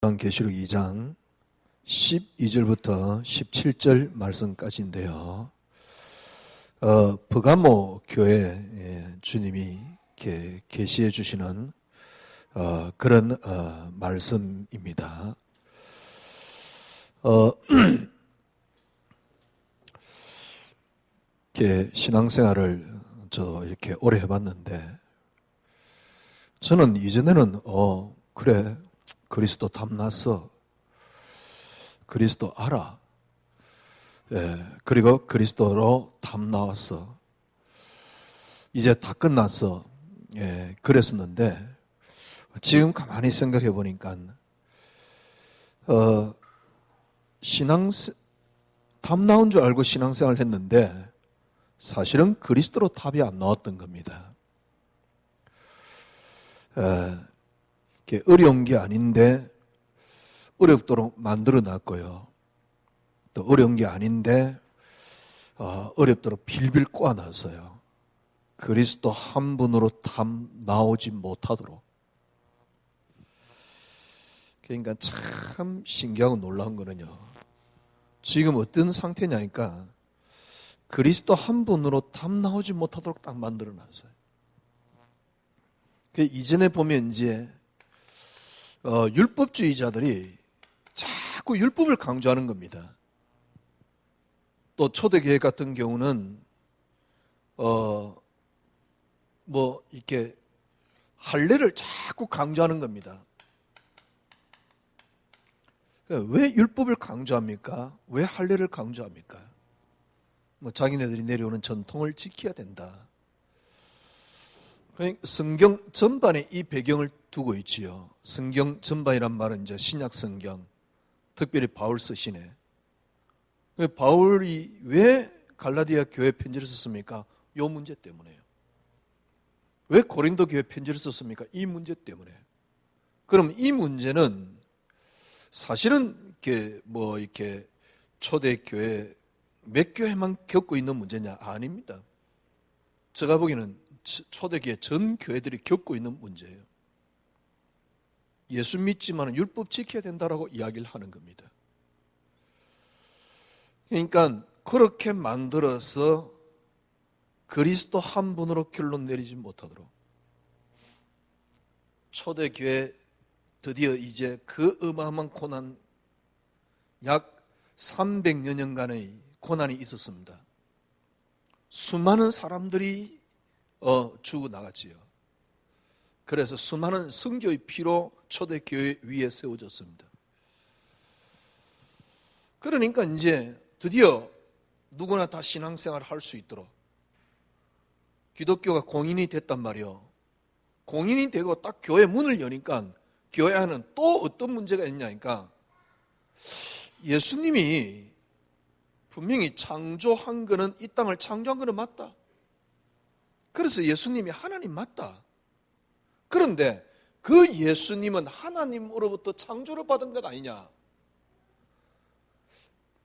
계시록 2장 12절부터 17절 말씀까지인데요. 버가모 교회 주님이 이렇게 계시해 주시는 그런 말씀입니다. 이렇게 신앙생활을 저도 이렇게 오래 해봤는데, 저는 이전에는 그래, 그리스도 탐났어, 그리스도 알아, 그리고 그리스도로 탐나왔어, 이제 다 끝났어, 그랬었는데, 지금 가만히 생각해 보니까 탐나온 줄 알고 신앙생활을 했는데 사실은 그리스도로 답이 안 나왔던 겁니다. 어려운 게 아닌데 어렵도록 만들어 놨고요, 또 어려운 게 아닌데 어렵도록 빌빌 꼬아놨어요. 그리스도 한 분으로 답 나오지 못하도록. 그러니까 참 신기하고 놀라운 거는요, 지금 어떤 상태냐니까 그리스도 한 분으로 답 나오지 못하도록 딱 만들어 놨어요. 이전에 보면 이제 율법주의자들이 자꾸 율법을 강조하는 겁니다. 또 초대교회 같은 경우는 이렇게 할례를 자꾸 강조하는 겁니다. 왜 율법을 강조합니까? 왜 할례를 강조합니까? 자기네들이 내려오는 전통을 지켜야 된다. 성경 전반에 이 배경을 두고 있지요. 성경 전반이란 말은 이제 신약 성경, 특별히 바울 쓰시네. 바울이 왜 갈라디아 교회 편지를 썼습니까? 이 문제 때문에요. 왜 고린도 교회 편지를 썼습니까? 이 문제 때문에. 그럼 이 문제는 사실은 이렇게 초대교회 몇 교회만 겪고 있는 문제냐? 아닙니다. 제가 보기에는 초대교회 전 교회들이 겪고 있는 문제예요. 예수 믿지만 율법 지켜야 된다라고 이야기를 하는 겁니다. 그러니까 그렇게 만들어서 그리스도 한 분으로 결론 내리지 못하도록, 초대교회 드디어 이제 그 어마어마한 고난, 약 300여 년간의 고난이 있었습니다. 수많은 사람들이 죽어나갔지요. 그래서 수많은 선교의 피로 초대교회 위에 세워졌습니다. 그러니까 이제 드디어 누구나 다 신앙생활을 할 수 있도록 기독교가 공인이 됐단 말이요. 공인이 되고 딱 교회 문을 여니까 교회 안에는 또 어떤 문제가 있냐니까, 예수님이 분명히 창조한 거는, 이 땅을 창조한 거는 맞다. 그래서 예수님이 하나님 맞다. 그런데 그 예수님은 하나님으로부터 창조를 받은 것 아니냐?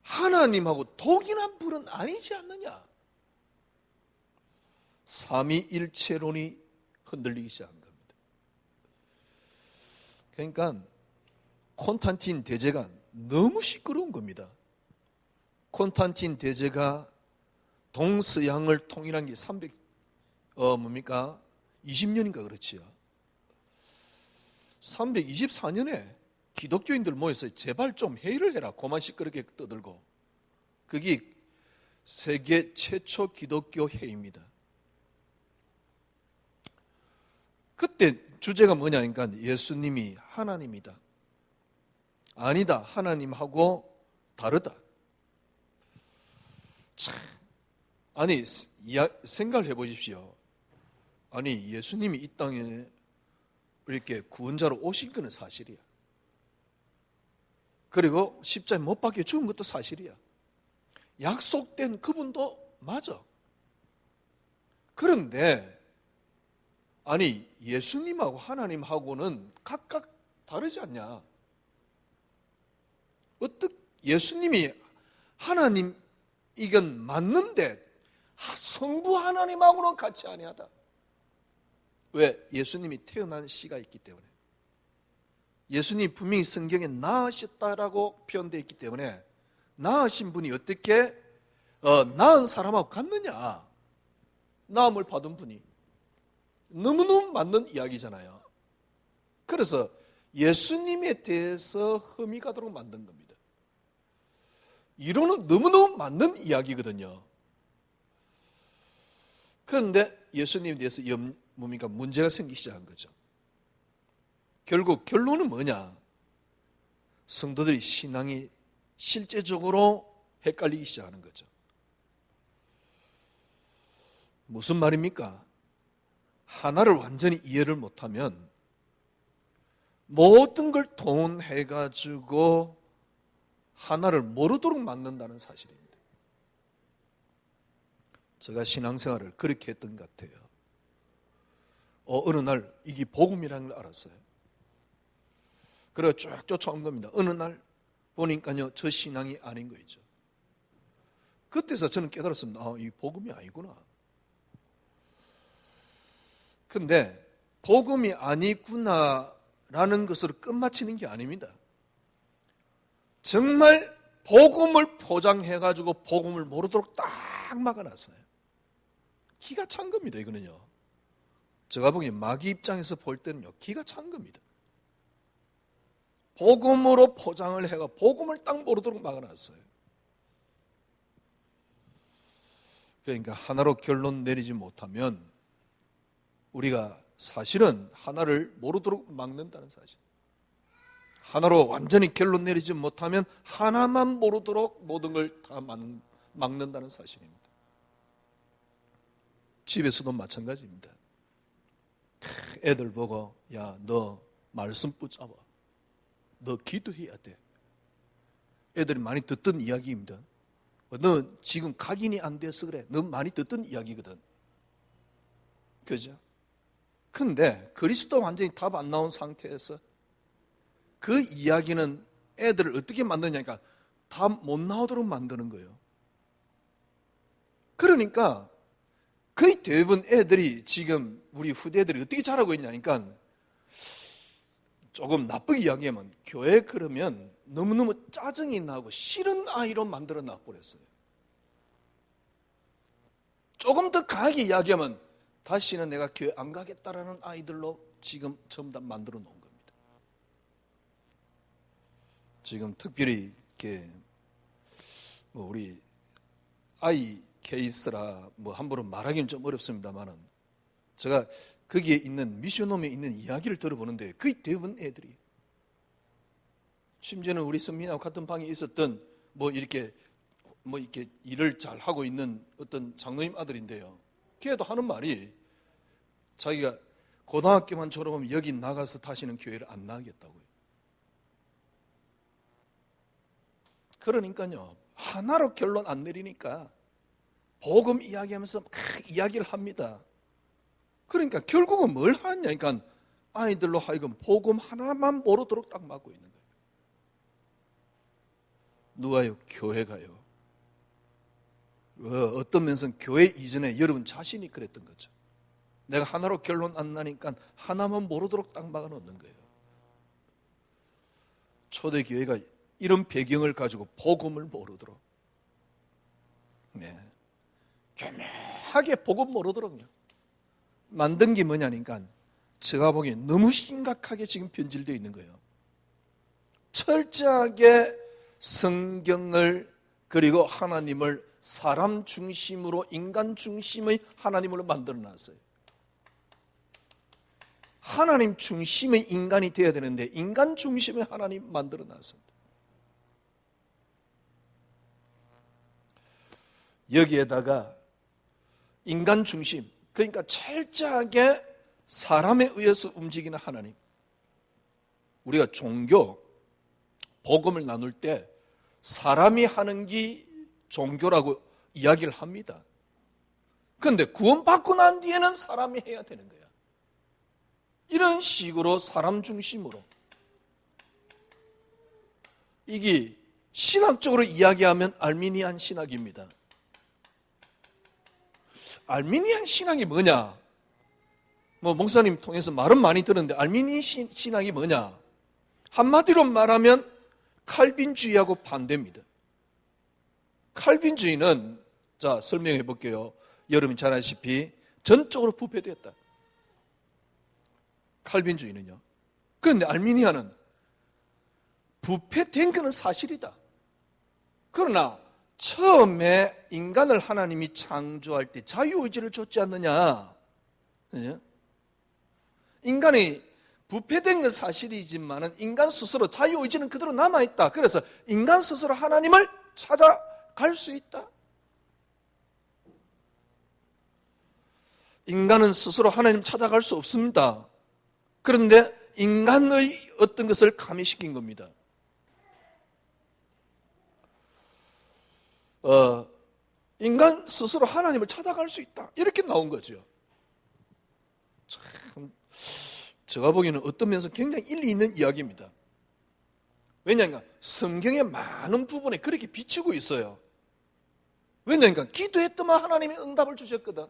하나님하고 동일한 분은 아니지 않느냐? 삼위일체론이 흔들리기 시작한 겁니다. 그러니까 콘스탄틴 대제가 너무 시끄러운 겁니다. 콘스탄틴 대제가 동서양을 통일한 게 20년인가 그렇지요. 324년에 기독교인들 모여서 제발 좀 회의를 해라. 그만 시끄럽게 떠들고. 그게 세계 최초 기독교 회의입니다. 그때 주제가 뭐냐니까 예수님이 하나님이다. 아니다. 하나님하고 다르다. 참, 아니 생각을 해보십시오. 아니 예수님이 이 땅에 이렇게 구원자로 오신 것은 사실이야. 그리고 십자가에 못 박혀 죽은 것도 사실이야. 약속된 그분도 맞아. 그런데 아니 예수님하고 하나님하고는 각각 다르지 않냐? 어떻게 예수님이 하나님이건 맞는데 성부 하나님하고는 같이 아니하다. 왜? 예수님이 태어난 시가 있기 때문에. 예수님이 분명히 성경에 낳으셨다라고 표현되어 있기 때문에 낳으신 분이 어떻게 낳은 사람하고 같느냐? 낳음을 받은 분이 너무너무 맞는 이야기잖아요. 그래서 예수님에 대해서 흠이 가도록 만든 겁니다. 이론은 너무너무 맞는 이야기거든요. 그런데 예수님에 대해서 문제가 생기기 시작한 거죠. 결국 결론은 뭐냐? 성도들이 신앙이 실제적으로 헷갈리기 시작하는 거죠. 무슨 말입니까? 하나를 완전히 이해를 못하면 모든 걸 동원해가지고 하나를 모르도록 만든다는 사실입니다. 제가 신앙생활을 그렇게 했던 것 같아요. 어느 날 이게 복음이라는 걸 알았어요. 그래서 쭉 쫓아온 겁니다. 어느 날 보니까요, 저 신앙이 아닌 거죠. 그때서 저는 깨달았습니다. 이 복음이 아니구나. 근데 복음이 아니구나라는 것으로 끝마치는 게 아닙니다. 정말 복음을 포장해가지고 복음을 모르도록 딱 막아놨어요. 기가 찬 겁니다, 이거는요. 제가 보기에 마귀 입장에서 볼 때는요, 기가 찬 겁니다. 복음으로 포장을 해가 복음을 딱 모르도록 막아놨어요. 그러니까 하나로 결론 내리지 못하면 우리가 사실은 하나를 모르도록 막는다는 사실. 하나로 완전히 결론 내리지 못하면 하나만 모르도록 모든 걸 다 막는다는 사실입니다. 집에서도 마찬가지입니다. 애들 보고 야, 너 말씀 붙잡아. 너 기도해야 돼. 애들이 많이 듣던 이야기입니다. 너 지금 각인이 안 돼서 그래. 너 많이 듣던 이야기거든. 그죠? 근데 그리스도 완전히 답 안 나온 상태에서 그 이야기는 애들을 어떻게 만드냐니까 답 못 나오도록 만드는 거예요. 그러니까 거의 대부분 애들이 지금 우리 후대들이 어떻게 자라고 있냐니까 조금 나쁘게 이야기하면 교회 그러면 너무너무 짜증이 나고 싫은 아이로 만들어 놔버렸어요. 조금 더 강하게 이야기하면 다시는 내가 교회 안 가겠다라는 아이들로 지금 전부 다 만들어 놓은 겁니다. 지금 특별히 이렇게 우리 아이 케이스라 함부로 말하기는 좀 어렵습니다만은 제가 거기에 있는 미션홈에 있는 이야기를 들어보는데 거의 대부분 애들이 심지어는 우리 선민하고 같은 방에 있었던 이렇게 일을 잘 하고 있는 어떤 장로님 아들인데요. 걔도 하는 말이 자기가 고등학교만 졸업하면 여기 나가서 다시는 교회를 안 나가겠다고요. 그러니까요, 하나로 결론 안 내리니까 복음 이야기하면서 막 이야기를 합니다. 그러니까 결국은 뭘 하냐? 그러니까 아이들로 하여금 복음 하나만 모르도록 딱 막고 있는 거예요. 누가요? 교회가요. 어떤 면에서는 교회 이전에 여러분 자신이 그랬던 거죠. 내가 하나로 결론 안 나니까 하나만 모르도록 딱 막아놓는 거예요. 초대교회가 이런 배경을 가지고 복음을 모르도록 교묘하게 복음 모르도록요 만든 게 뭐냐니까 제가 보기엔 너무 심각하게 지금 변질되어 있는 거예요. 철저하게 성경을 그리고 하나님을 사람 중심으로 인간 중심의 하나님으로 만들어놨어요. 하나님 중심의 인간이 되어야 되는데 인간 중심의 하나님 만들어놨습니다. 여기에다가 인간 중심, 그러니까 철저하게 사람에 의해서 움직이는 하나님. 우리가 종교, 복음을 나눌 때 사람이 하는 게 종교라고 이야기를 합니다. 그런데 구원받고 난 뒤에는 사람이 해야 되는 거야. 이런 식으로 사람 중심으로. 이게 신학적으로 이야기하면 알미니안 신학입니다. 알미니안 신학이 뭐냐? 목사님 통해서 말은 많이 들었는데 알미니안 신학이 뭐냐? 한마디로 말하면 칼빈주의하고 반대입니다. 칼빈주의는, 자, 설명해 볼게요. 여러분이 잘 아시다시피 전적으로 부패되었다. 칼빈주의는요. 그런데 알미니아는 부패된 것은 사실이다. 그러나 처음에 인간을 하나님이 창조할 때 자유의지를 줬지 않느냐. 그죠? 인간이 부패된 건 사실이지만 인간 스스로 자유의지는 그대로 남아있다. 그래서 인간 스스로 하나님을 찾아갈 수 있다. 인간은 스스로 하나님 찾아갈 수 없습니다. 그런데 인간의 어떤 것을 가미시킨 겁니다. 인간 스스로 하나님을 찾아갈 수 있다. 이렇게 나온 거죠. 참, 제가 보기에는 어떤 면에서 굉장히 일리 있는 이야기입니다. 왜냐하면 성경의 많은 부분에 그렇게 비치고 있어요. 왜냐하면 기도했더만 하나님이 응답을 주셨거든.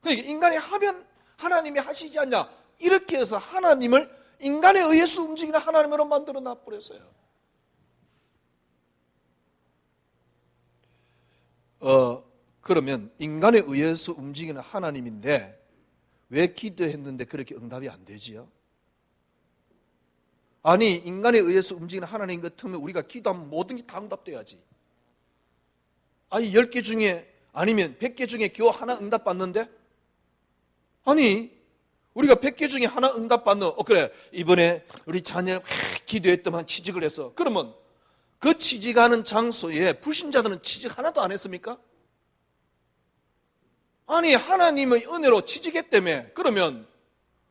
그러니까 인간이 하면 하나님이 하시지 않냐, 이렇게 해서 하나님을 인간에 의해서 움직이는 하나님으로 만들어 놔버렸어요. 그러면 인간에 의해서 움직이는 하나님인데 왜 기도했는데 그렇게 응답이 안 되지요? 아니, 인간에 의해서 움직이는 하나님 같으면 우리가 기도하면 모든 게 다 응답돼야지. 아니, 10개 중에 아니면 100개 중에 겨우 하나 응답받는데? 아니, 우리가 100개 중에 하나 응답받는, 그래, 이번에 우리 자녀 기도했더만 취직을 했어. 그러면 그 취직하는 장소에 불신자들은 취직 하나도 안 했습니까? 아니, 하나님의 은혜로 취직했다며. 그러면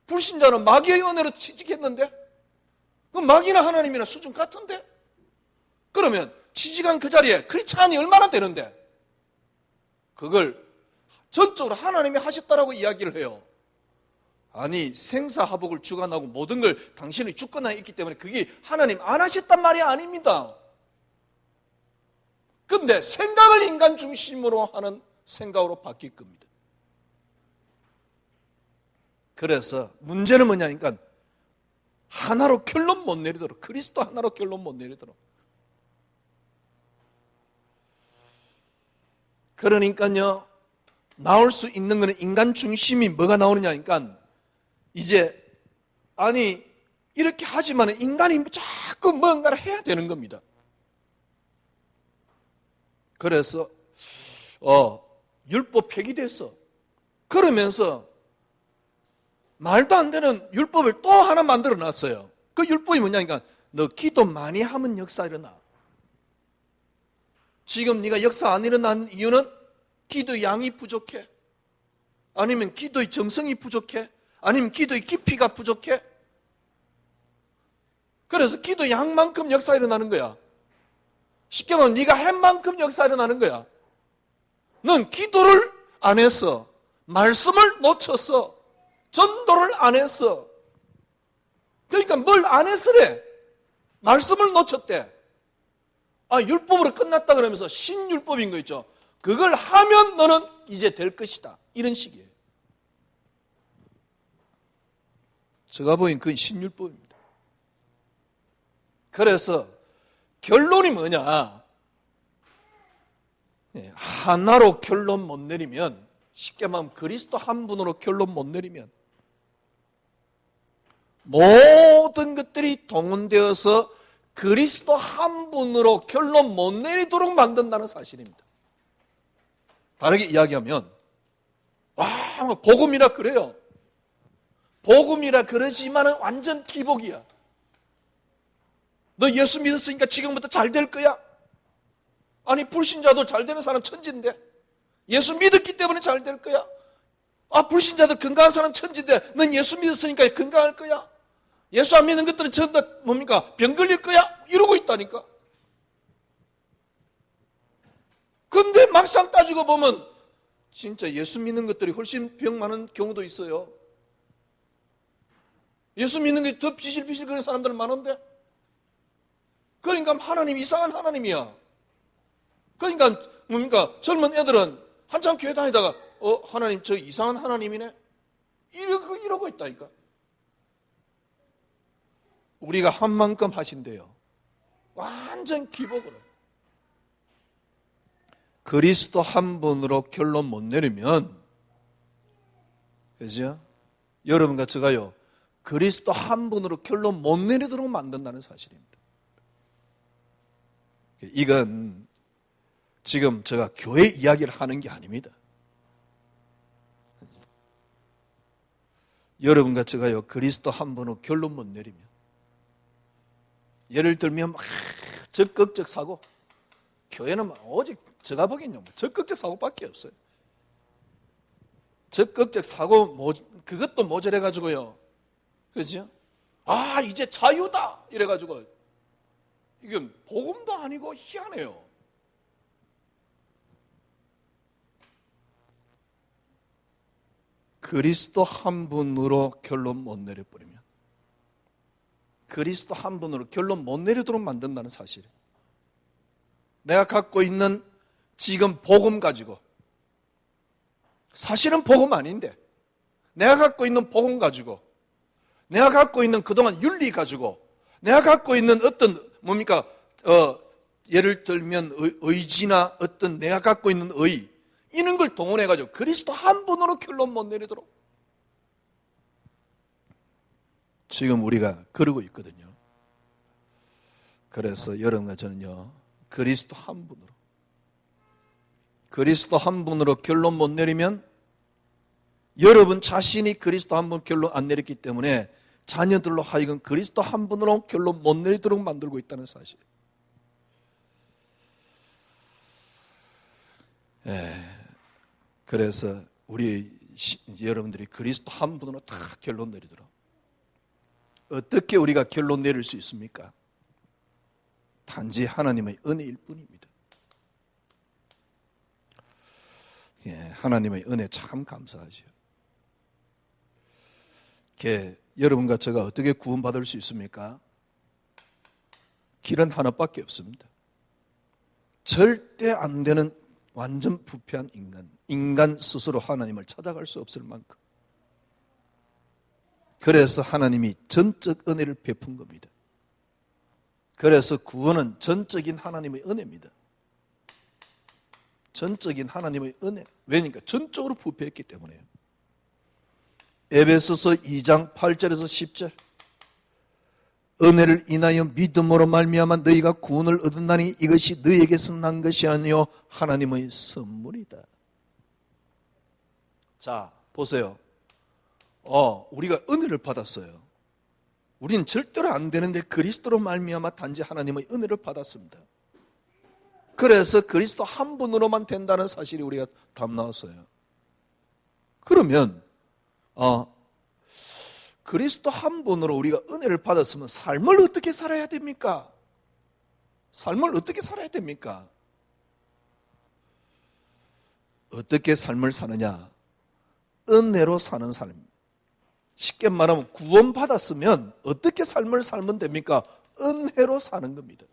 불신자는 마귀의 은혜로 취직했는데? 그럼 마귀나 하나님이나 수준 같은데? 그러면 취직한 그 자리에 크리스찬이 얼마나 되는데? 그걸 전적으로 하나님이 하셨다라고 이야기를 해요. 아니, 생사화복을 주관하고 모든 걸 당신의 주권하에 있기 때문에 그게 하나님 안 하셨단 말이 아닙니다. 근데 생각을 인간 중심으로 하는 생각으로 바뀔 겁니다. 그래서 문제는 뭐냐니까 하나로 결론 못 내리도록, 그리스도 하나로 결론 못 내리도록. 그러니까요, 나올 수 있는 거는 인간 중심이 뭐가 나오느냐니까 이제 아니 이렇게 하지만 인간이 자꾸 뭔가를 해야 되는 겁니다. 그래서 율법 폐기됐어. 그러면서 말도 안 되는 율법을 또 하나 만들어 놨어요. 그 율법이 뭐냐니까 너 기도 많이 하면 역사 일어나. 지금 네가 역사 안 일어나는 이유는 기도 양이 부족해. 아니면 기도의 정성이 부족해. 아니면 기도의 깊이가 부족해. 그래서 기도 양만큼 역사 일어나는 거야. 쉽게 말하면 네가 한 만큼 역사 일어나는 거야. 넌 기도를 안 했어. 말씀을 놓쳤어. 전도를 안 했어. 그러니까 뭘 안 했으래. 말씀을 놓쳤대. 율법으로 끝났다 그러면서 신율법인 거 있죠. 그걸 하면 너는 이제 될 것이다. 이런 식이에요. 제가 보기엔 그건 신율법입니다. 그래서 결론이 뭐냐? 하나로 결론 못 내리면, 쉽게 말하면 그리스도 한 분으로 결론 못 내리면 모든 것들이 동원되어서 그리스도 한 분으로 결론 못 내리도록 만든다는 사실입니다. 다르게 이야기하면 복음이라 그래요. 복음이라 그러지만은 완전 기복이야. 너 예수 믿었으니까 지금부터 잘 될 거야? 아니, 불신자도 잘 되는 사람 천지인데 예수 믿었기 때문에 잘 될 거야? 불신자들 건강한 사람 천지인데 넌 예수 믿었으니까 건강할 거야? 예수 안 믿는 것들은 전부 다 뭡니까? 병 걸릴 거야? 이러고 있다니까. 근데 막상 따지고 보면 진짜 예수 믿는 것들이 훨씬 병 많은 경우도 있어요. 예수 믿는 게 더 비실비실 거리는 사람들 많은데, 그러니까 하나님 이상한 하나님이야. 그러니까 뭡니까? 젊은 애들은 한참 교회 다니다가 하나님 저 이상한 하나님이네? 이러고 있다니까. 우리가 한 만큼 하신대요. 완전 기복으로. 그리스도 한 분으로 결론 못 내리면, 그죠? 여러분과 제가요, 그리스도 한 분으로 결론 못 내리도록 만든다는 사실입니다. 이건 지금 제가 교회 이야기를 하는 게 아닙니다. 여러분과 제가요, 그리스도 한 분으로 결론 못 내리면, 예를 들면 막 적극적 사고, 교회는 오직 제가 보기엔요, 적극적 사고밖에 없어요. 적극적 사고, 그것도 모자라가지고요. 그렇죠? 아, 이제 자유다! 이래가지고, 이건 복음도 아니고 희한해요. 그리스도 한 분으로 결론 못 내려버리면, 그리스도 한 분으로 결론 못 내리도록 만든다는 사실. 내가 갖고 있는 지금 복음 가지고, 사실은 복음 아닌데, 내가 갖고 있는 복음 가지고, 내가 갖고 있는 그동안 윤리 가지고, 내가 갖고 있는 어떤 뭡니까? 예를 들면 의지나 어떤 내가 갖고 있는 의, 이런 걸 동원해가지고 그리스도 한 분으로 결론 못 내리도록 지금 우리가 그러고 있거든요. 그래서 여러분과 저는요, 그리스도 한 분으로 결론 못 내리면, 여러분 자신이 그리스도 한 분 결론 안 내렸기 때문에 자녀들로 하여금 그리스도 한 분으로 결론 못 내리도록 만들고 있다는 사실. 그래서 여러분들이 그리스도 한 분으로 다 결론 내리도록. 어떻게 우리가 결론 내릴 수 있습니까? 단지 하나님의 은혜일 뿐입니다. 하나님의 은혜 참 감사하죠. 여러분과 제가 어떻게 구원받을 수 있습니까? 길은 하나밖에 없습니다. 절대 안 되는 완전 부패한 인간 스스로 하나님을 찾아갈 수 없을 만큼. 그래서 하나님이 전적 은혜를 베푼 겁니다. 그래서 구원은 전적인 하나님의 은혜입니다. 전적인 하나님의 은혜. 왜냐니까 전적으로 부패했기 때문에요. 에베소서 2장 8절에서 10절. 은혜를 인하여 믿음으로 말미암아 너희가 구원을 얻었나니 이것이 너희에게서 난 것이 아니요 하나님의 선물이다. 자, 보세요. 우리가 은혜를 받았어요. 우리는 절대로 안 되는데 그리스도로 말미암아 단지 하나님의 은혜를 받았습니다. 그래서 그리스도 한 분으로만 된다는 사실이 우리가 답 나왔어요. 그러면 그리스도 한 분으로 우리가 은혜를 받았으면 삶을 어떻게 살아야 됩니까? 삶을 어떻게 살아야 됩니까? 어떻게 삶을 사느냐? 은혜로 사는 삶. 쉽게 말하면 구원받았으면 어떻게 삶을 살면 됩니까? 은혜로 사는 겁니다.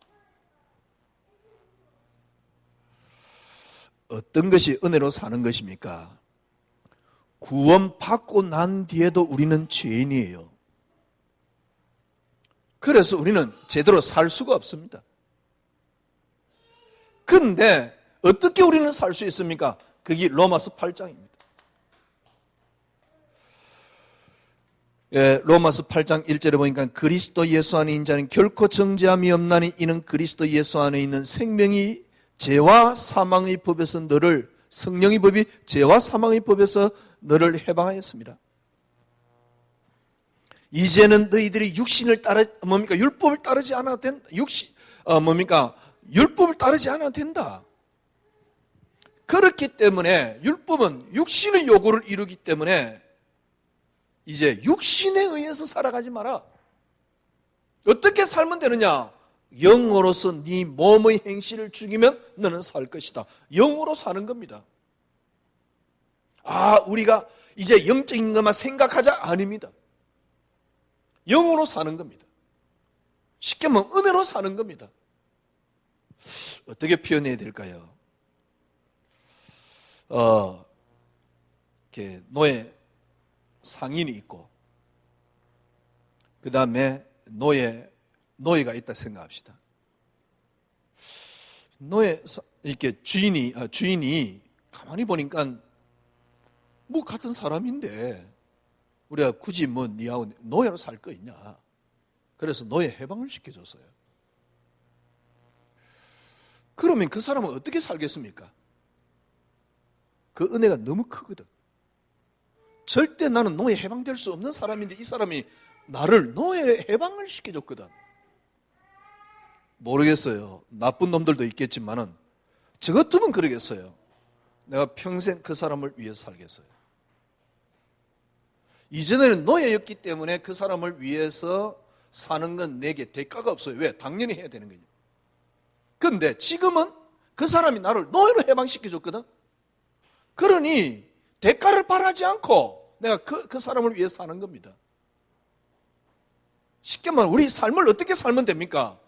어떤 것이 은혜로 사는 것입니까? 구원받고 난 뒤에도 우리는 죄인이에요. 그래서 우리는 제대로 살 수가 없습니다. 그런데 어떻게 우리는 살 수 있습니까? 그게 로마서 8장입니다. 로마서 8장 1절에 보니까 그리스도 예수 안에 있는 자는 결코 정죄함이 없나니 이는 그리스도 예수 안에 있는 생명이 죄와 사망의 법에서 너를, 성령의 법이 죄와 사망의 법에서 너를 해방하였습니다. 이제는 너희들이 육신을 율법을 따르지 않아도 된다. 율법을 따르지 않아도 된다. 그렇기 때문에 율법은 육신의 요구를 이루기 때문에 이제 육신에 의해서 살아가지 마라. 어떻게 살면 되느냐? 영으로서 네 몸의 행실을 죽이면 너는 살 것이다. 영으로 사는 겁니다. 우리가 이제 영적인 것만 생각하자? 아닙니다. 영으로 사는 겁니다. 쉽게 말하면 은혜로 사는 겁니다. 어떻게 표현해야 될까요? 이렇게 노예 상인이 있고, 그 다음에 노예가 있다 생각합시다. 이렇게 주인이 가만히 보니까 뭐 같은 사람인데 우리가 굳이 뭐 니하고 노예로 살 거 있냐. 그래서 노예 해방을 시켜줬어요. 그러면 그 사람은 어떻게 살겠습니까? 그 은혜가 너무 크거든. 절대 나는 노예 해방될 수 없는 사람인데 이 사람이 나를 노예 해방을 시켜줬거든. 모르겠어요. 나쁜 놈들도 있겠지만은 저 같으면 그러겠어요. 내가 평생 그 사람을 위해서 살겠어요. 이전에는 노예였기 때문에 그 사람을 위해서 사는 건 내게 대가가 없어요. 왜? 당연히 해야 되는 거예요. 그런데 지금은 그 사람이 나를 노예로 해방시켜줬거든. 그러니 대가를 바라지 않고 내가 그 사람을 위해서 사는 겁니다. 쉽게 말하면 우리 삶을 어떻게 살면 됩니까?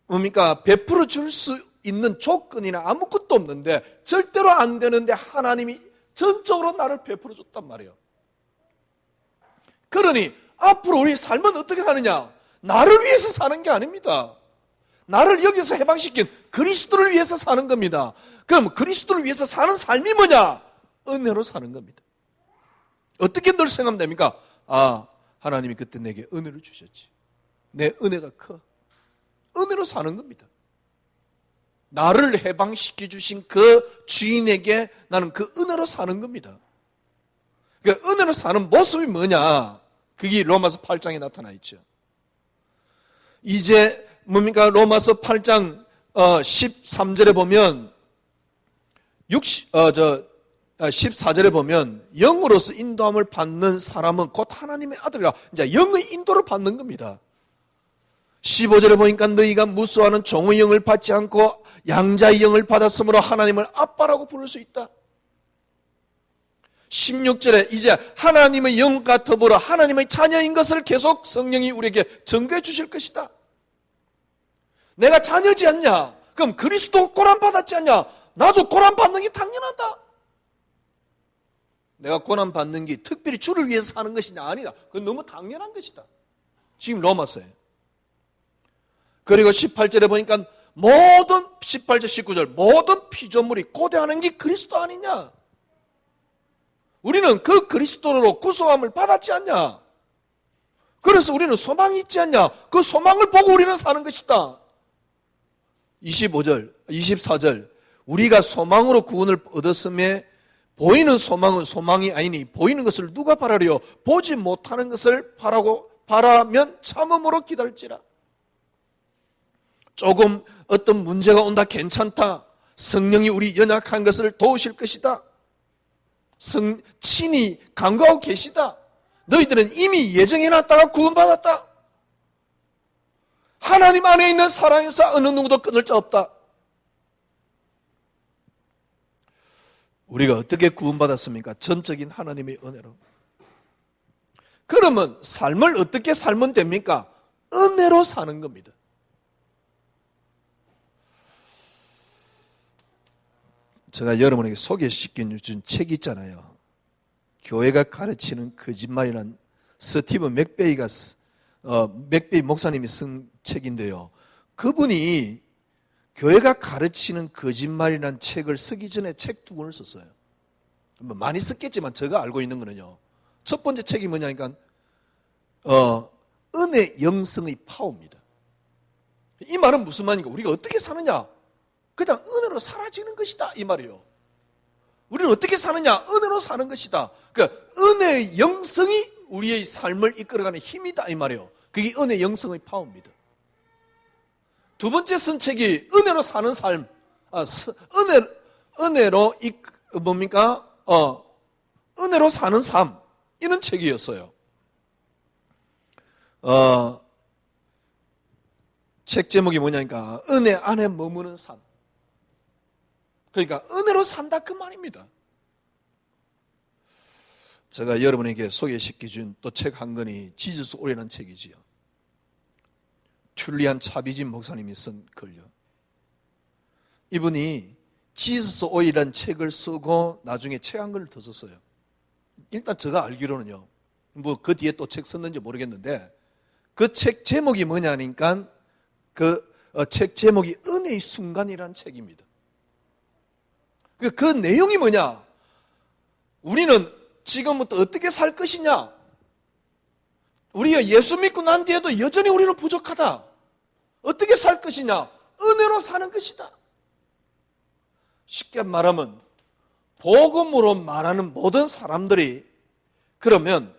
뭡니까? 베풀어 줄 수 있는 조건이나 아무것도 없는데 절대로 안 되는데 하나님이 전적으로 나를 베풀어 줬단 말이에요. 그러니 앞으로 우리 삶은 어떻게 사느냐? 나를 위해서 사는 게 아닙니다. 나를 여기서 해방시킨 그리스도를 위해서 사는 겁니다. 그럼 그리스도를 위해서 사는 삶이 뭐냐? 은혜로 사는 겁니다. 어떻게 늘 생각하면 됩니까? 하나님이 그때 내게 은혜를 주셨지. 내 은혜가 커. 은혜로 사는 겁니다. 나를 해방시켜 주신 그 주인에게 나는 그 은혜로 사는 겁니다. 그러니까 은혜로 사는 모습이 뭐냐? 그게 로마서 8장에 나타나 있죠. 이제 뭡니까? 로마서 8장 13절에 보면 14절에 보면 영으로서 인도함을 받는 사람은 곧 하나님의 아들이라. 이제 영의 인도를 받는 겁니다. 15절에 보니까 너희가 무수하는 종의 영을 받지 않고 양자의 영을 받았으므로 하나님을 아빠라고 부를 수 있다. 16절에 이제 하나님의 영과 더불어 하나님의 자녀인 것을 계속 성령이 우리에게 증거해 주실 것이다. 내가 자녀지 않냐? 그럼 그리스도 고난받았지 않냐? 나도 고난받는 게 당연하다. 내가 고난받는 게 특별히 주를 위해서 사는 것이냐? 아니다. 그건 너무 당연한 것이다. 지금 로마서에. 그리고 18절에 보니까 18절 19절 모든 피조물이 고대하는 게 그리스도 아니냐? 우리는 그 그리스도로 구속함을 받았지 않냐? 그래서 우리는 소망이 있지 않냐? 그 소망을 보고 우리는 사는 것이다. 25절, 24절 우리가 소망으로 구원을 얻었음에 보이는 소망은 소망이 아니니 보이는 것을 누가 바라리요? 보지 못하는 것을 바라면 참음으로 기다릴지라. 조금 어떤 문제가 온다 괜찮다. 성령이 우리 연약한 것을 도우실 것이다. 친히 간구하고 계시다. 너희들은 이미 예정해놨다가 구원받았다. 하나님 안에 있는 사랑에서 어느 누구도 끊을 자 없다. 우리가 어떻게 구원받았습니까? 전적인 하나님의 은혜로. 그러면 삶을 어떻게 살면 됩니까? 은혜로 사는 겁니다. 제가 여러분에게 소개시켜준 책이 있잖아요. 교회가 가르치는 거짓말이란 스티븐 맥베이 목사님이 쓴 책인데요. 그분이 교회가 가르치는 거짓말이란 책을 쓰기 전에 책 두 권을 썼어요. 많이 썼겠지만 제가 알고 있는 거는요. 첫 번째 책이 뭐냐니까 은혜 영성의 파워입니다. 이 말은 무슨 말인가? 우리가 어떻게 사느냐? 그냥 은혜로 사라지는 것이다 이 말이에요. 우리는 어떻게 사느냐? 은혜로 사는 것이다. 그러니까 은혜의 영성이 우리의 삶을 이끌어가는 힘이다 이 말이에요. 그게 은혜의 영성의 파워입니다. 두 번째 쓴 책이 은혜로 사는 삶, 은혜로 은혜로 사는 삶 이런 책이었어요. 책 제목이 뭐냐니까 은혜 안에 머무는 삶. 그러니까 은혜로 산다 그 말입니다. 제가 여러분에게 소개시켜준 또 책 한 권이 지저스 오리라는 책이지요. 툴리안 차비진 목사님이 쓴 글요. 이분이 지저스 오리라는 책을 쓰고 나중에 책 한 권을 더 썼어요. 일단 제가 알기로는요. 뭐 그 뒤에 또 책 썼는지 모르겠는데 그 책 제목이 뭐냐니까 그 책 제목이 은혜의 순간이라는 책입니다. 그 내용이 뭐냐? 우리는 지금부터 어떻게 살 것이냐? 우리가 예수 믿고 난 뒤에도 여전히 우리는 부족하다. 어떻게 살 것이냐? 은혜로 사는 것이다. 쉽게 말하면 복음으로 말하는 모든 사람들이 그러면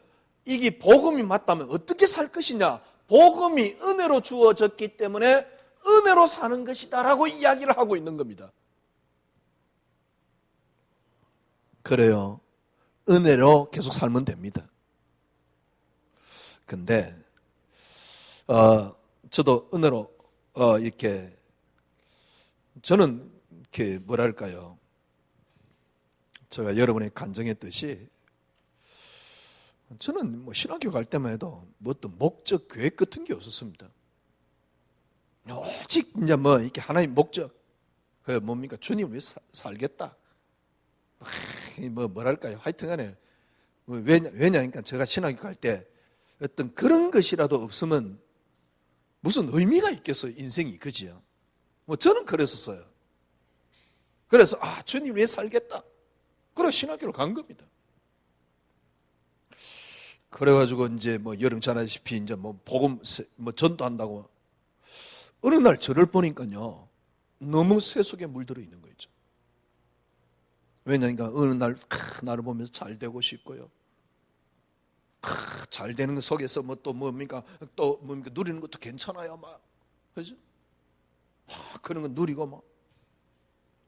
이게 복음이 맞다면 어떻게 살 것이냐? 복음이 은혜로 주어졌기 때문에 은혜로 사는 것이다 라고 이야기를 하고 있는 겁니다. 그래요. 은혜로 계속 살면 됩니다. 근데 저도 은혜로 이렇게 저는 이렇게 뭐랄까요? 제가 여러분이 간증했듯이 저는 뭐 신학교 갈 때만 해도 뭐 어떤 목적 계획 같은 게 없었습니다. 오직 이제 뭐 이렇게 하나의 목적, 그 뭡니까? 주님을 위해서 살겠다. 뭐랄까요? 하여튼간에 왜냐니까 제가 신학교 갈 때 어떤 그런 것이라도 없으면 무슨 의미가 있겠어요? 인생이 그지요? 뭐 저는 그랬었어요. 그래서 주님 위해 살겠다. 그래 신학교로 간 겁니다. 그래가지고 이제 뭐 여러분 잘 아시다시피 이제 뭐 복음 뭐 전도한다고 어느 날 저를 보니까요 너무 세속에 물들어 있는 거 있죠. 왜냐니까 어느 날 나를 보면서 잘 되고 싶고요. 잘 되는 것 속에서 뭐 또 뭡니까 누리는 것도 괜찮아요 막 그죠? 그런 거 누리고 막.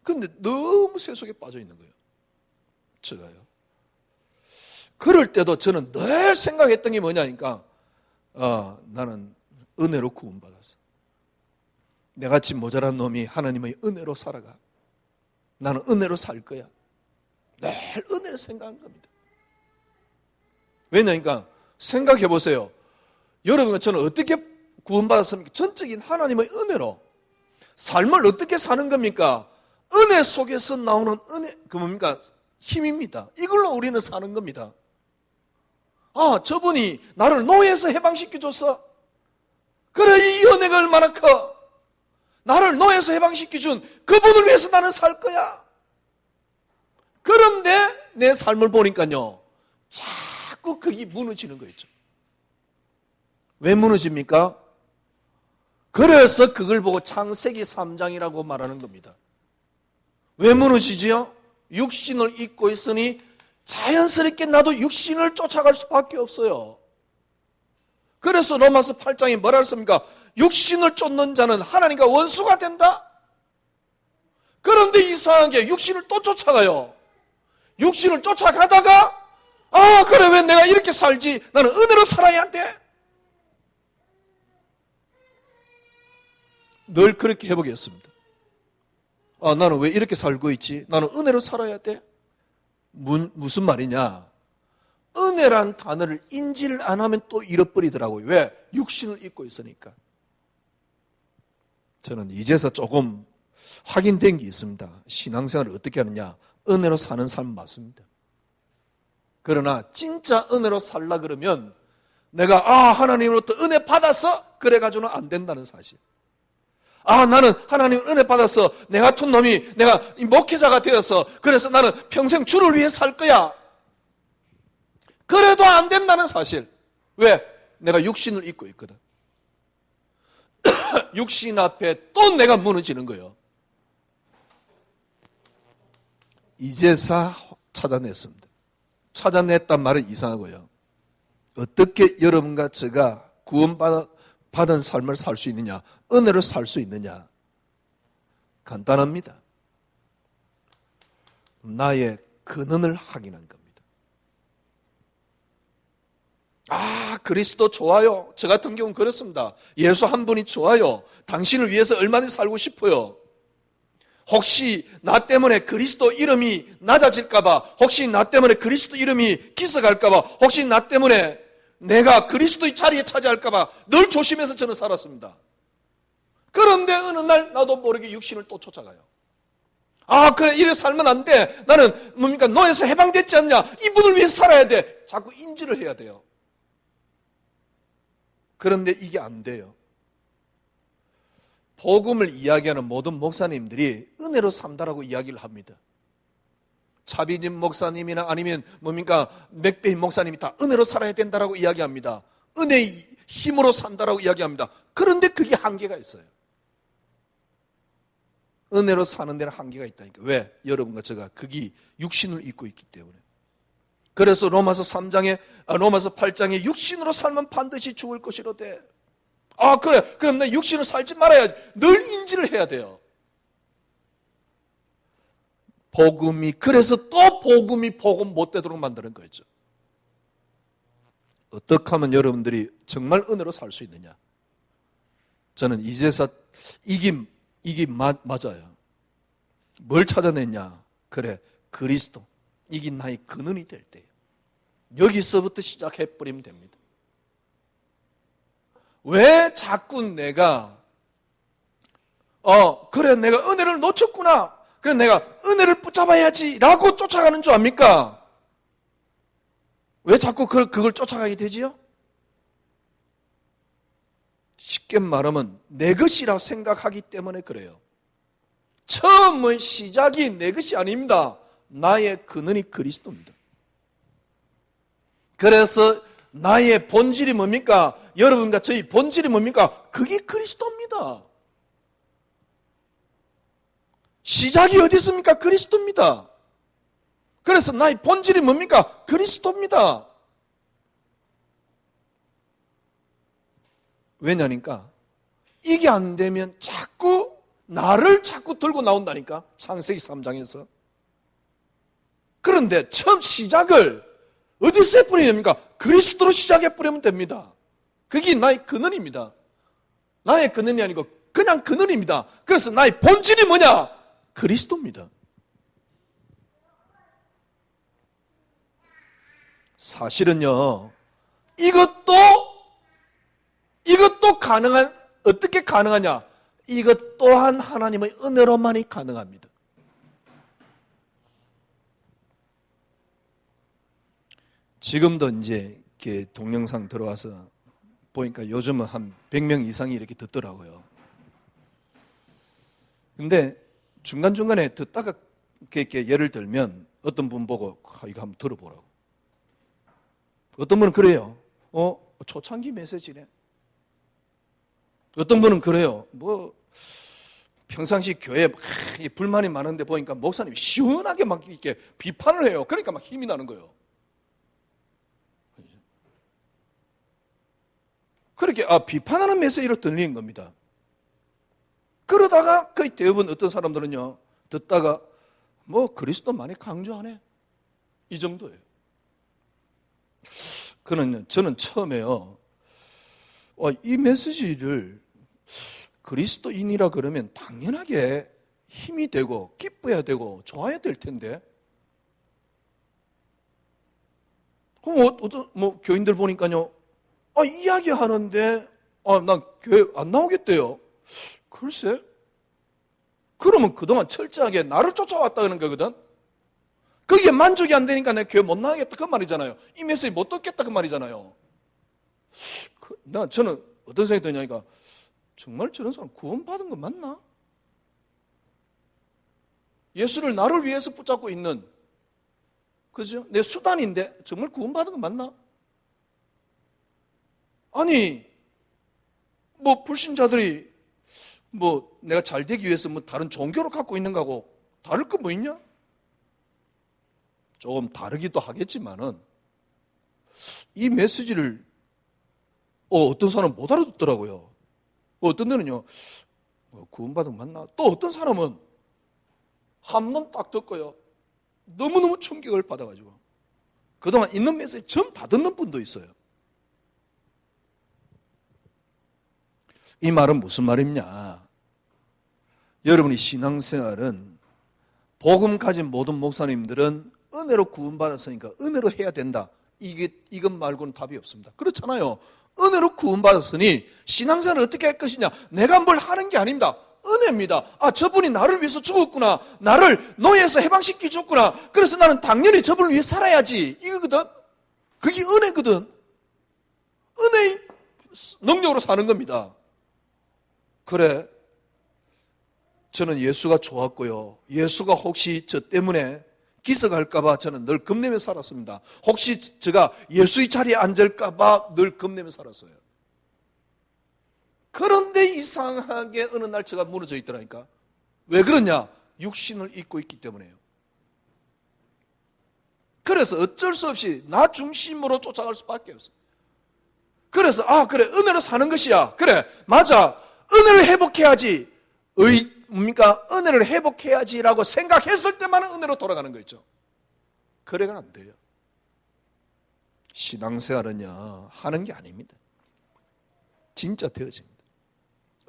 근데 너무 세속에 빠져 있는 거예요. 제가요. 그럴 때도 저는 늘 생각했던 게 뭐냐니까 나는 은혜로 구원받았어. 내같이 모자란 놈이 하나님의 은혜로 살아가. 나는 은혜로 살 거야. 늘 은혜를 생각한 겁니다. 왜냐니까 생각해 보세요. 여러분과 저는 어떻게 구원받았습니까? 전적인 하나님의 은혜로 삶을 어떻게 사는 겁니까? 은혜 속에서 나오는 은혜, 그 뭡니까? 힘입니다. 이걸로 우리는 사는 겁니다. 저분이 나를 노예에서 해방시켜줬어. 그래, 이 은혜가 얼마나 커. 나를 노예에서 해방시켜준 그분을 위해서 나는 살 거야. 그런데 내 삶을 보니까요, 자꾸 그게 무너지는 거 있죠. 왜 무너집니까? 그래서 그걸 보고 창세기 3장이라고 말하는 겁니다. 왜 무너지지요? 육신을 입고 있으니 자연스럽게 나도 육신을 쫓아갈 수밖에 없어요. 그래서 로마서 8장에 뭐라 했습니까? 육신을 쫓는 자는 하나님과 원수가 된다? 그런데 이상하게 육신을 또 쫓아가요. 육신을 쫓아가다가 그래 왜 내가 이렇게 살지? 나는 은혜로 살아야 돼. 늘 그렇게 해보겠습니다. 나는 왜 이렇게 살고 있지? 나는 은혜로 살아야 돼. 무슨 말이냐? 은혜란 단어를 인지를 안 하면 또 잃어버리더라고요. 왜? 육신을 입고 있으니까. 저는 이제서 조금 확인된 게 있습니다. 신앙생활을 어떻게 하느냐? 은혜로 사는 삶 맞습니다. 그러나 진짜 은혜로 살라 그러면 내가 하나님으로부터 은혜 받았어? 그래가지고는 안 된다는 사실. 나는 하나님 은혜 받아서 내 같은 놈이 내가 목회자가 되어서 그래서 나는 평생 주를 위해 살 거야. 그래도 안 된다는 사실. 왜? 내가 육신을 입고 있거든. 육신 앞에 또 내가 무너지는 거예요. 이제서 찾아냈습니다. 찾아냈단 말은 이상하고요. 어떻게 여러분과 제가 구원받은 삶을 살 수 있느냐? 은혜로 살 수 있느냐? 간단합니다. 나의 근원을 확인한 겁니다. 그리스도 좋아요. 저 같은 경우는 그렇습니다. 예수 한 분이 좋아요. 당신을 위해서 얼마든지 살고 싶어요. 혹시 나 때문에 그리스도 이름이 낮아질까봐, 혹시 나 때문에 그리스도 이름이 기석할까봐, 혹시 나 때문에 내가 그리스도의 자리에 차지할까봐 늘 조심해서 저는 살았습니다. 그런데 어느 날 나도 모르게 육신을 또 쫓아가요. 그래 이래 살면 안 돼. 나는 뭡니까 노예에서 해방됐지 않냐. 이분을 위해서 살아야 돼. 자꾸 인지를 해야 돼요. 그런데 이게 안 돼요. 복음을 이야기하는 모든 목사님들이 은혜로 산다라고 이야기를 합니다. 차비진 목사님이나 아니면 뭡니까 맥베인 목사님이 다 은혜로 살아야 된다라고 이야기합니다. 은혜의 힘으로 산다라고 이야기합니다. 그런데 그게 한계가 있어요. 은혜로 사는 데는 한계가 있다니까. 왜? 여러분과 제가 그게 육신을 입고 있기 때문에. 그래서 로마서 8장에 육신으로 살면 반드시 죽을 것이로되. 아, 그래. 그럼 내 육신을 살지 말아야지. 늘 인지를 해야 돼요. 복음이, 그래서 또 복음이 복음 못 되도록 만드는 거였죠. 어떻게 하면 여러분들이 정말 은혜로 살 수 있느냐? 저는 이제서 이게 맞아요. 뭘 찾아냈냐? 그래, 그리스도. 이게 나의 근원이 될 때예요. 여기서부터 시작해버리면 됩니다. 왜 자꾸 내가 그래 내가 은혜를 놓쳤구나, 그래 내가 은혜를 붙잡아야지 라고 쫓아가는 줄 압니까? 왜 자꾸 그걸 쫓아가게 되지요? 쉽게 말하면 내 것이라고 생각하기 때문에 그래요. 처음은 시작이 내 것이 아닙니다. 나의 근원이 그리스도입니다. 그래서 나의 본질이 뭡니까? 여러분과 저희 본질이 뭡니까? 그게 그리스도입니다. 시작이 어디 있습니까? 그리스도입니다. 그래서 나의 본질이 뭡니까? 그리스도입니다. 왜냐니까 이게 안 되면 자꾸 나를 자꾸 들고 나온다니까. 창세기 3장에서. 그런데 처음 시작을 어디서 해버리면 됩니까? 그리스도로 시작해버리면 됩니다. 그게 나의 근원입니다. 나의 근원이 아니고 그냥 근원입니다. 그래서 나의 본질이 뭐냐? 그리스도입니다. 사실은요, 이것도 어떻게 가능하냐? 이것 또한 하나님의 은혜로만이 가능합니다. 지금도 이제 이렇게 동영상 들어와서 보니까 요즘은 한 100명 이상이 이렇게 듣더라고요. 근데 중간중간에 듣다가 이렇게 예를 들면 어떤 분 보고 이거 한번 들어보라고. 어떤 분은 그래요. 초창기 메시지네. 어떤 분은 그래요. 평상시 교회에 불만이 많은데 보니까 목사님이 시원하게 막 이렇게 비판을 해요. 그러니까 막 힘이 나는 거예요. 그렇게 비판하는 메시지로 들리는 겁니다. 그러다가 거의 대부분 어떤 사람들은요, 듣다가 그리스도 많이 강조하네, 이 정도예요. 저는 처음에요, 이 메시지를 그리스도인이라 그러면 당연하게 힘이 되고 기뻐야 되고 좋아야 될 텐데, 그럼 교인들 보니까요, 이야기하는데 난 교회 안 나오겠대요. 글쎄, 그러면 그동안 철저하게 나를 쫓아왔다는 거거든. 그게 만족이 안 되니까 내가 교회 못 나가겠다 그 말이잖아요. 이 메시지 못 듣겠다 그 말이잖아요. 저는 어떤 생각이 드냐니까, 정말 저런 사람 구원받은 거 맞나? 예수를 나를 위해서 붙잡고 있는, 그죠? 내 수단인데 정말 구원받은 거 맞나? 아니, 불신자들이 내가 잘 되기 위해서 다른 종교를 갖고 있는 거하고 다를 거 뭐 있냐? 조금 다르기도 하겠지만은 이 메시지를 어떤 사람은 못 알아듣더라고요. 어떤 데는요, 구원받은 거 맞나? 또 어떤 사람은 한 번 딱 듣고요, 너무너무 충격을 받아가지고 그동안 있는 메시지 전부 다 듣는 분도 있어요. 이 말은 무슨 말이냐? 여러분이 신앙생활은, 복음 가진 모든 목사님들은 은혜로 구원받았으니까 은혜로 해야 된다, 이것 말고는 답이 없습니다. 그렇잖아요. 은혜로 구원받았으니 신앙생활을 어떻게 할 것이냐? 내가 뭘 하는 게 아닙니다. 은혜입니다. 저분이 나를 위해서 죽었구나, 나를 노예에서 해방시켜 줬구나, 그래서 나는 당연히 저분을 위해 살아야지, 이거거든. 그게 은혜거든. 은혜의 능력으로 사는 겁니다. 그래, 저는 예수가 좋았고요. 예수가 혹시 저 때문에 기석할까봐 저는 늘 겁내며 살았습니다. 혹시 제가 예수의 자리에 앉을까봐 늘 겁내며 살았어요. 그런데 이상하게 어느 날 제가 무너져 있더라니까. 왜 그러냐? 육신을 입고 있기 때문에요. 그래서 어쩔 수 없이 나 중심으로 쫓아갈 수밖에 없어요. 그래서 그래, 은혜로 사는 것이야. 그래, 맞아. 은혜를 회복해야지. 뭡니까? 은혜를 회복해야지라고 생각했을 때만 은혜로 돌아가는 거 있죠. 그래가 안 돼요. 신앙생활은요, 하는 게 아닙니다. 진짜 되어집니다.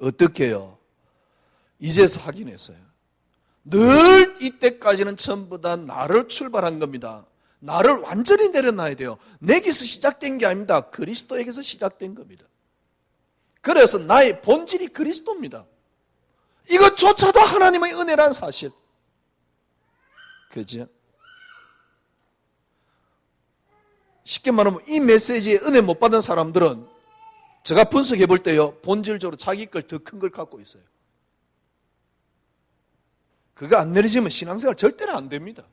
어떻게 해요? 이제서 확인했어요. 늘 이때까지는 전부 다 나를 출발한 겁니다. 나를 완전히 내려놔야 돼요. 내게서 시작된 게 아닙니다. 그리스도에게서 시작된 겁니다. 그래서 나의 본질이 그리스도입니다. 이것조차도 하나님의 은혜란 사실. 그죠? 쉽게 말하면 이 메시지에 은혜 못 받은 사람들은 제가 분석해 볼 때요, 본질적으로 자기 걸 더 큰 걸 갖고 있어요. 그거 안 내려지면 신앙생활 절대로 안 됩니다.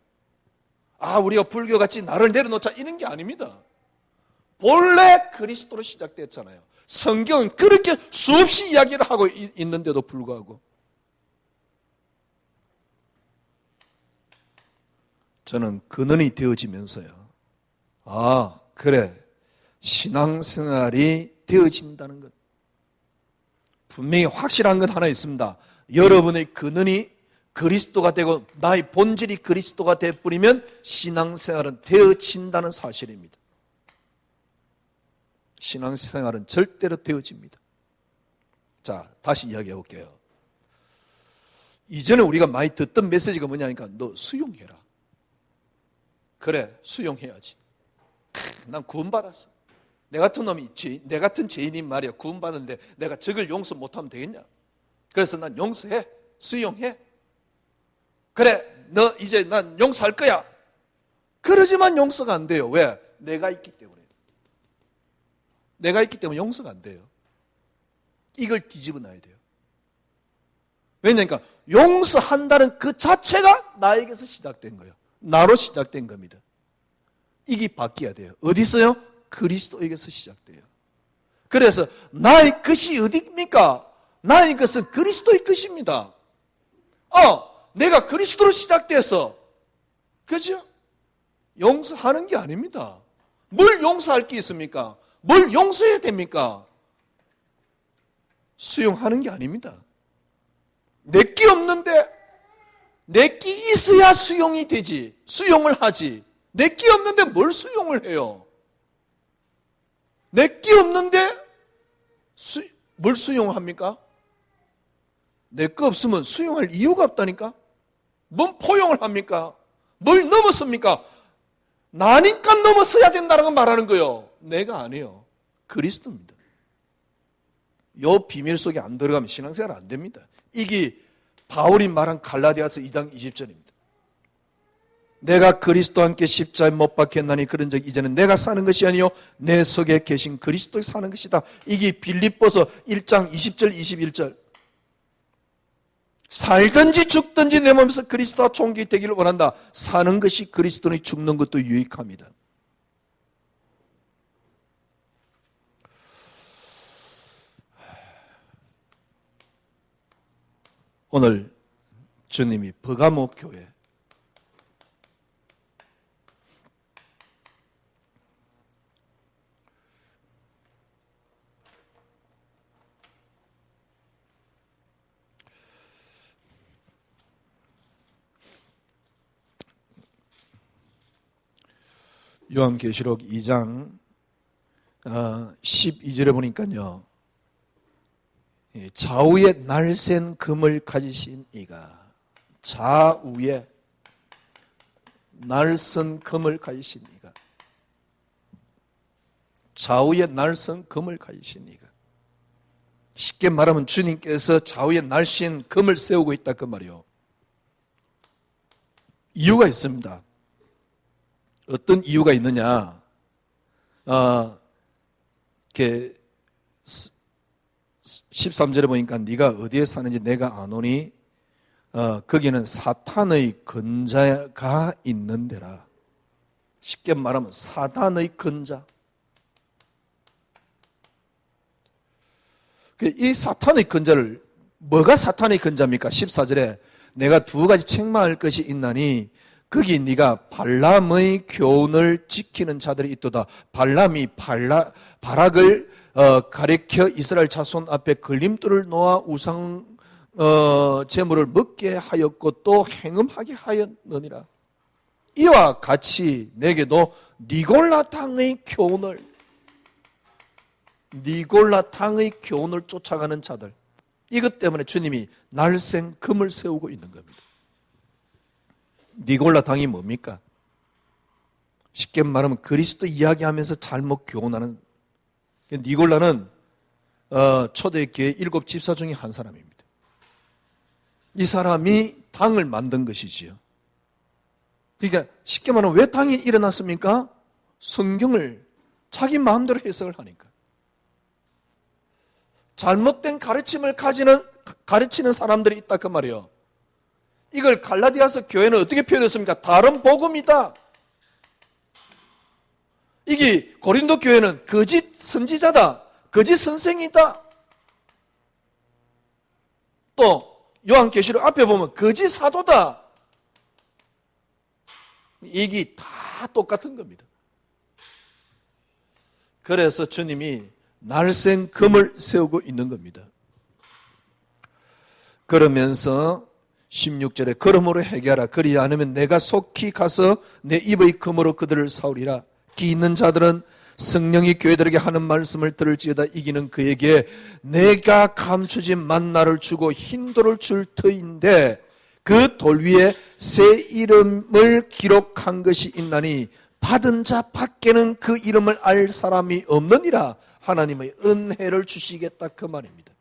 우리가 불교같이 나를 내려놓자 이런 게 아닙니다. 본래 그리스도로 시작됐잖아요. 성경은 그렇게 수없이 이야기를 하고 있는데도 불구하고 저는 근원이 되어지면서요, 그래, 신앙생활이 되어진다는 것, 분명히 확실한 것 하나 있습니다. 여러분의 근원이 그리스도가 되고 나의 본질이 그리스도가 되어버리면 신앙생활은 되어진다는 사실입니다. 신앙생활은 절대로 되어집니다. 자, 다시 이야기해 볼게요. 이전에 우리가 많이 듣던 메시지가 뭐냐니까, 너 수용해라. 그래, 수용해야지. 난 구원받았어. 내 같은 놈이 있지, 내 같은 죄인이 말이야, 구원받았는데 내가 적을 용서 못하면 되겠냐? 그래서 난 용서해, 수용해. 그래, 너 이제 난 용서할 거야. 그러지만 용서가 안 돼요. 왜? 내가 있기 때문에. 내가 있기 때문에 용서가 안 돼요. 이걸 뒤집어 놔야 돼요. 왜냐니까 용서한다는 그 자체가 나에게서 시작된 거예요. 나로 시작된 겁니다. 이게 바뀌어야 돼요. 어디서요? 그리스도에게서 시작돼요. 그래서 나의 것이 어디입니까? 나의 것은 그리스도의 것입니다. 내가 그리스도로 시작돼서, 그죠? 용서하는 게 아닙니다. 뭘 용서할 게 있습니까? 뭘 용서해야 됩니까? 수용하는 게 아닙니다. 내게 없는데 내게 있어야 수용이 되지, 수용을 하지. 내게 없는데 뭘 수용을 해요? 내게 없는데 뭘 수용합니까? 내 거 없으면 수용할 이유가 없다니까? 뭔 포용을 합니까? 뭘 넘었습니까? 나니까 넘었어야 된다는 건 말하는 거예요. 내가 아니에요. 그리스도입니다. 이 비밀 속에 안 들어가면 신앙생활 안 됩니다. 이게 바울이 말한 갈라디아서 2장 20절입니다. 내가 그리스도와 함께 십자가에 못 박혔나니 그런즉 이제는 내가 사는 것이 아니요 내 속에 계신 그리스도에 사는 것이다. 이게 빌립보서 1장 20절 21절. 살든지 죽든지 내 몸에서 그리스도와 총기 되기를 원한다. 사는 것이 그리스도니 죽는 것도 유익합니다. 오늘 주님이 버가모 교회 요한계시록 2장 12절에 보니까요, 좌우에 날쌘 금을 가지신 이가, 좌우에 날선 금을 가지신 이가, 좌우에 날선 금을 가지신 이가. 쉽게 말하면 주님께서 좌우에 날씬 금을 세우고 있다 그 말이요. 이유가 있습니다. 어떤 이유가 있느냐? 13절에 보니까 네가 어디에 사는지 내가 아노니 거기는 사탄의 근자가 있는 데라. 쉽게 말하면 사단의 근자. 이 사탄의 근자를, 뭐가 사탄의 근자입니까? 14절에 내가 두 가지 책망할 것이 있나니 거기 네가 발람의 교훈을 지키는 자들이 있도다. 발람이 발악을 가리켜 이스라엘 자손 앞에 걸림돌을 놓아 우상 제물을 먹게 하였고 또 행음하게 하였느니라. 이와 같이 내게도 니골라당의 교훈을 쫓아가는 자들, 이것 때문에 주님이 날쌘 금을 세우고 있는 겁니다. 니골라당이 뭡니까? 쉽게 말하면 그리스도 이야기하면서 잘못 교훈하는. 니골라는 초대교회 7 집사 중에 한 사람입니다. 이 사람이 당을 만든 것이지요. 그러니까 쉽게 말하면 왜 당이 일어났습니까? 성경을 자기 마음대로 해석을 하니까. 잘못된 가르침을 가르치는 사람들이 있다 그 말이에요. 이걸 갈라디아서 교회는 어떻게 표현했습니까? 다른 복음이다. 이게 고린도 교회는 거짓 선지자다, 거짓 선생이다. 또 요한계시록 앞에 보면 거짓 사도다. 이게 다 똑같은 겁니다. 그래서 주님이 날쌘 금을 세우고 있는 겁니다. 그러면서 16절에 그러므로 회개하라. 그리 않으면 내가 속히 가서 내 입의 금으로 그들을 사오리라. 기 있는 자들은 성령이 교회들에게 하는 말씀을 들을지어다. 이기는 그에게 내가 감추진 만나를 주고 흰돌을 줄 터인데 그 돌 위에 새 이름을 기록한 것이 있나니 받은 자 밖에는 그 이름을 알 사람이 없느니라. 하나님의 은혜를 주시겠다 그 말입니다.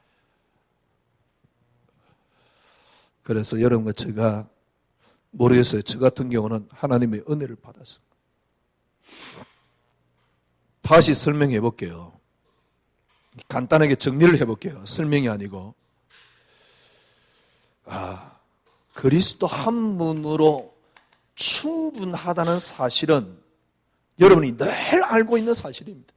그래서 여러분과 제가 모르겠어요. 저 같은 경우는 하나님의 은혜를 받았습니다. 다시 설명해 볼게요. 간단하게 정리를 해볼게요. 설명이 아니고. 그리스도 한 분으로 충분하다는 사실은 여러분이 늘 알고 있는 사실입니다.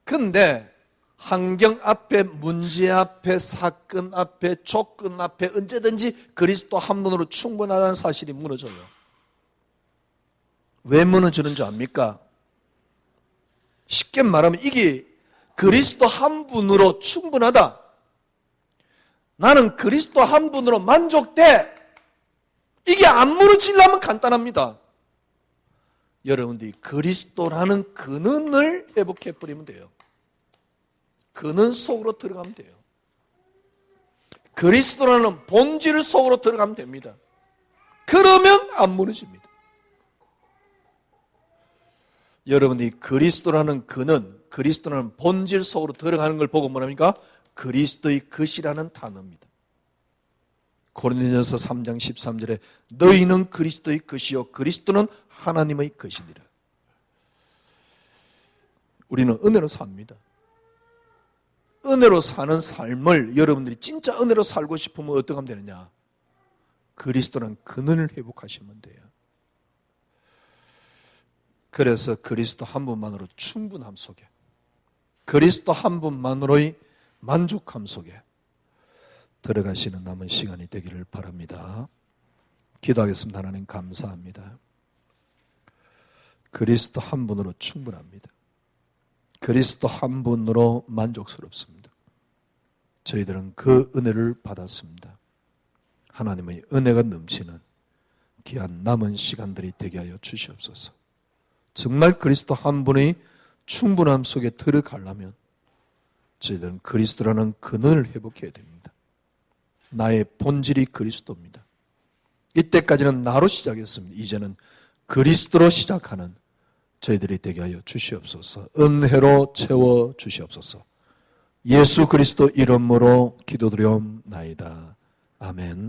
그런데 환경 앞에, 문제 앞에, 사건 앞에, 조건 앞에 언제든지 그리스도 한 분으로 충분하다는 사실이 무너져요. 왜 무너지는 줄 압니까? 쉽게 말하면 이게 그리스도 한 분으로 충분하다. 나는 그리스도 한 분으로 만족돼. 이게 안 무너지려면 간단합니다. 여러분들이 그리스도라는 근원을 회복해버리면 돼요. 근원 속으로 들어가면 돼요. 그리스도라는 본질 속으로 들어가면 됩니다. 그러면 안 무너집니다. 여러분이 그리스도라는 근원, 그리스도라는 본질 속으로 들어가는 걸 보고 뭐랍니까? 그리스도의 것이라는 단어입니다. 고린도전서 3장 13절에 너희는 그리스도의 것이요 그리스도는 하나님의 것이니라. 우리는 은혜로 삽니다. 은혜로 사는 삶을 여러분들이 진짜 은혜로 살고 싶으면 어떻게 하면 되느냐? 그리스도라는 근원을 회복하시면 돼요. 그래서 그리스도 한 분만으로 충분함 속에, 그리스도 한 분만으로의 만족함 속에 들어가시는 남은 시간이 되기를 바랍니다. 기도하겠습니다. 하나님 감사합니다. 그리스도 한 분으로 충분합니다. 그리스도 한 분으로 만족스럽습니다. 저희들은 그 은혜를 받았습니다. 하나님의 은혜가 넘치는 귀한 남은 시간들이 되게 하여 주시옵소서. 정말 그리스도 한 분의 충분함 속에 들어가려면 저희들은 그리스도라는 근원을 회복해야 됩니다. 나의 본질이 그리스도입니다. 이때까지는 나로 시작했습니다. 이제는 그리스도로 시작하는 저희들이 되게 하여 주시옵소서. 은혜로 채워 주시옵소서. 예수 그리스도 이름으로 기도드리옵나이다. 아멘.